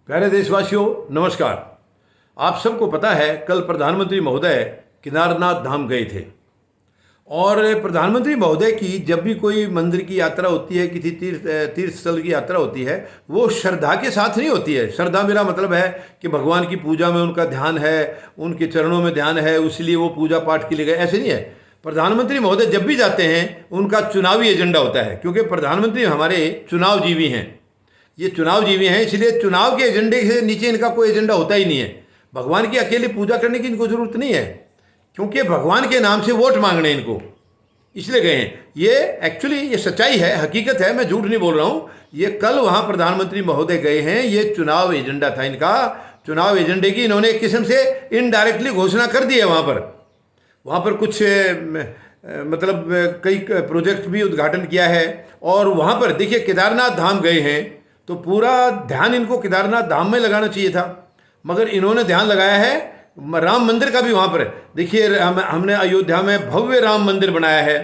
प्यारे देशवासियों, नमस्कार। आप सबको पता है कल प्रधानमंत्री महोदय केदारनाथ धाम गए थे। और प्रधानमंत्री महोदय की जब भी कोई मंदिर की यात्रा होती है, किसी तीर्थ स्थल की यात्रा होती है, वो श्रद्धा के साथ नहीं होती है। श्रद्धा मेरा मतलब है कि भगवान की पूजा में उनका ध्यान है, उनके चरणों में ध्यान है, इसलिए वो पूजा पाठ के लिए गए, ऐसे नहीं है। प्रधानमंत्री महोदय जब भी जाते हैं उनका चुनावी एजेंडा होता है, क्योंकि प्रधानमंत्री हमारे चुनाव जीवी हैं। ये चुनाव जीवी हैं, इसलिए चुनाव के एजेंडे से नीचे इनका कोई एजेंडा होता ही नहीं है। भगवान की अकेली पूजा करने की इनको ज़रूरत नहीं है, क्योंकि भगवान के नाम से वोट मांगने इनको, इसलिए गए हैं। ये एक्चुअली ये सच्चाई है, हकीकत है, मैं झूठ नहीं बोल रहा हूँ। ये कल वहाँ प्रधानमंत्री महोदय गए हैं, ये चुनाव एजेंडा था इनका। चुनाव एजेंडे की इन्होंने एक किस्म से इनडायरेक्टली घोषणा कर दी है। वहाँ पर कुछ मतलब कई प्रोजेक्ट भी उद्घाटन किया है। और वहाँ पर देखिए, केदारनाथ धाम गए हैं तो पूरा ध्यान इनको केदारनाथ धाम में लगाना चाहिए था, मगर इन्होंने ध्यान लगाया है राम मंदिर का भी। वहाँ पर देखिए, हमने अयोध्या में भव्य राम मंदिर बनाया है,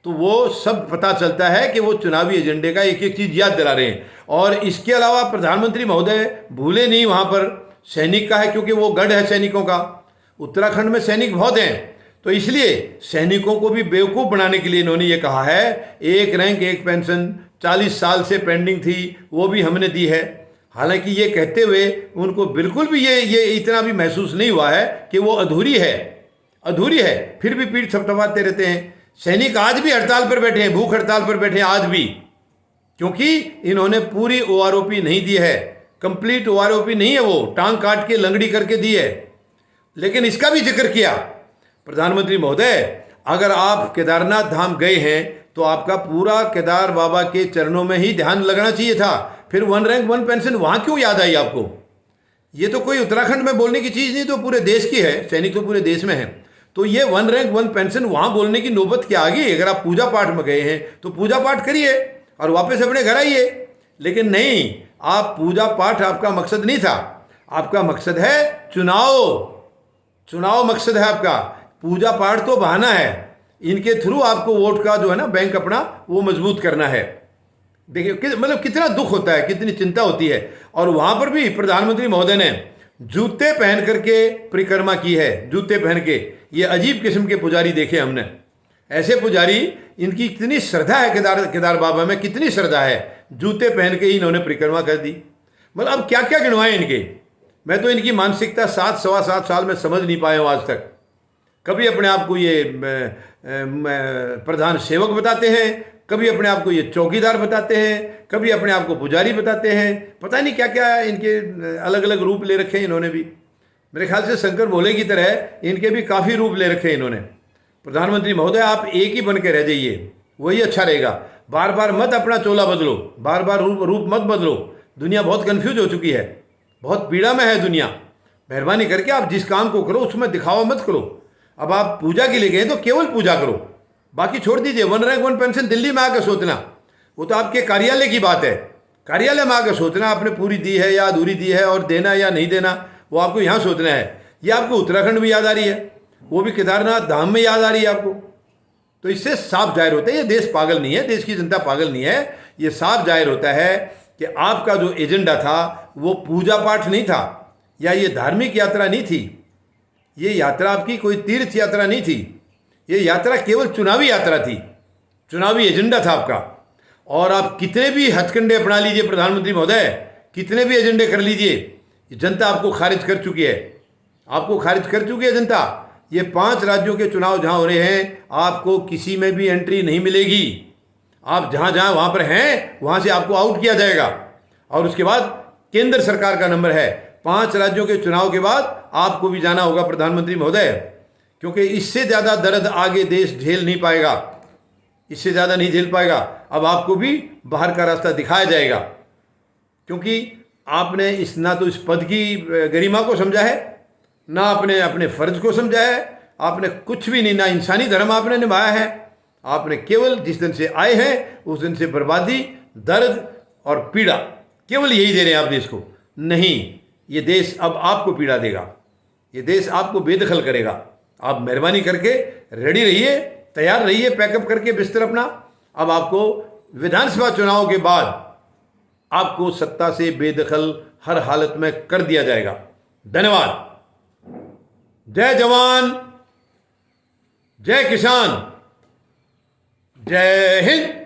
तो वो सब पता चलता है कि वो चुनावी एजेंडे का एक एक चीज़ याद दिला रहे हैं। और इसके अलावा प्रधानमंत्री महोदय भूले नहीं वहाँ पर सैनिक का है, क्योंकि वो गढ़ है सैनिकों का। उत्तराखंड में सैनिक बहुत हैं, तो इसलिए सैनिकों को भी बेवकूफ़ बनाने के लिए इन्होंने ये कहा है, एक रैंक एक पेंशन 40 साल से पेंडिंग थी, वो भी हमने दी है। हालांकि ये कहते हुए उनको बिल्कुल भी ये इतना भी महसूस नहीं हुआ है कि वो अधूरी है, फिर भी पीठ थपथपाते रहते हैं। सैनिक आज भी हड़ताल पर बैठे हैं, भूख हड़ताल पर बैठे हैं आज भी, क्योंकि इन्होंने पूरी ओआरओपी नहीं दी है, कंप्लीट ओआरओपी नहीं है, वो टांग काट के लंगड़ी करके दी है। लेकिन इसका भी जिक्र किया प्रधानमंत्री महोदय, अगर आप केदारनाथ धाम गए हैं तो आपका पूरा केदार बाबा के चरणों में ही ध्यान लगना चाहिए था। फिर 1 रैंक 1 पेंशन वहाँ क्यों याद आई आपको? ये तो कोई उत्तराखंड में बोलने की चीज़ नहीं, तो पूरे देश की है, सैनिक तो पूरे देश में है। तो ये 1 रैंक 1 पेंशन वहाँ बोलने की नौबत क्या आ गई? अगर आप पूजा पाठ में गए हैं तो पूजा पाठ करिए और वापस अपने घर आइए। लेकिन नहीं, आप पूजा पाठ आपका मकसद नहीं था, आपका मकसद है चुनाव मकसद है आपका। पूजा पाठ तो बहाना है, इनके थ्रू आपको वोट का जो है ना बैंक अपना वो मजबूत करना है। देखिए मतलब कितना दुख होता है, कितनी चिंता होती है। और वहाँ पर भी प्रधानमंत्री महोदय ने जूते पहन करके परिक्रमा की है, जूते पहन के। ये अजीब किस्म के पुजारी देखे हमने, ऐसे पुजारी, इनकी कितनी श्रद्धा है केदार बाबा में, कितनी श्रद्धा है, जूते पहन के ही इन्होंने परिक्रमा कर दी। मतलब अब क्या क्या गिनवाएं इनके। मैं तो इनकी मानसिकता 7 सवा 7 साल में समझ नहीं पाया हूँ आज तक। कभी अपने आप को ये प्रधान सेवक बताते हैं, कभी अपने आप को ये चौकीदार बताते हैं, कभी अपने आप को पुजारी बताते हैं। पता नहीं क्या क्या इनके अलग अलग रूप ले रखे हैं इन्होंने भी। मेरे ख्याल से शंकर भोले की तरह इनके भी काफ़ी रूप ले रखे हैं इन्होंने। प्रधानमंत्री महोदय, आप एक ही बन के रह जाइए, वही अच्छा रहेगा। बार बार मत अपना चोला बदलो, बार बार रूप मत बदलो। दुनिया बहुत कन्फ्यूज हो चुकी है, बहुत पीड़ा में है दुनिया। मेहरबानी करके आप जिस काम को करो उसमें दिखावा मत करो। अब आप पूजा के लिए गए तो केवल पूजा करो, बाकी छोड़ दीजिए। 1 रैंक 1 पेंशन दिल्ली में आकर सोचना, वो तो आपके कार्यालय की बात है। कार्यालय में आकर सोचना आपने पूरी दी है या अधूरी दी है, और देना या नहीं देना वो आपको यहाँ सोचना है। ये आपको उत्तराखंड भी याद आ रही है, वो भी केदारनाथ धाम में याद आ रही है आपको। तो इससे साफ जाहिर होता है ये देश पागल नहीं है, देश की जनता पागल नहीं है। ये साफ जाहिर होता है कि आपका जो एजेंडा था वो पूजा पाठ नहीं था, या ये धार्मिक यात्रा नहीं थी। ये यात्रा आपकी कोई तीर्थ यात्रा नहीं थी, ये यात्रा केवल चुनावी यात्रा थी, चुनावी एजेंडा था आपका। और आप कितने भी हथकंडे अपना लीजिए प्रधानमंत्री महोदय, कितने भी एजेंडे कर लीजिए, जनता आपको खारिज कर चुकी है, आपको खारिज कर चुकी है जनता। ये 5 राज्यों के चुनाव जहाँ हो रहे हैं, आपको किसी में भी एंट्री नहीं मिलेगी। आप जहाँ जहाँ वहाँ पर हैं वहाँ से आपको आउट किया जाएगा। और उसके बाद केंद्र सरकार का नंबर है। 5 राज्यों के चुनाव के बाद आपको भी जाना होगा प्रधानमंत्री महोदय, क्योंकि इससे ज़्यादा दर्द आगे देश झेल नहीं पाएगा, इससे ज़्यादा नहीं झेल पाएगा। अब आपको भी बाहर का रास्ता दिखाया जाएगा, क्योंकि आपने ना तो इस पद की गरिमा को समझा है, ना अपने फ़र्ज को समझा है। आपने कुछ भी नहीं, ना इंसानी धर्म आपने निभाया है। आपने केवल जिस दिन से आए हैं उस दिन से बर्बादी, दर्द और पीड़ा केवल यही दे रहे हैं आप देश को। नहीं, ये देश अब आपको पीड़ा देगा, ये देश आपको बेदखल करेगा। आप मेहरबानी करके रेडी रहिए, तैयार रहिए, पैकअप करके बिस्तर अपना। अब आपको विधानसभा चुनाव के बाद आपको सत्ता से बेदखल हर हालत में कर दिया जाएगा। धन्यवाद। जय जवान, जय किसान, जय हिंद।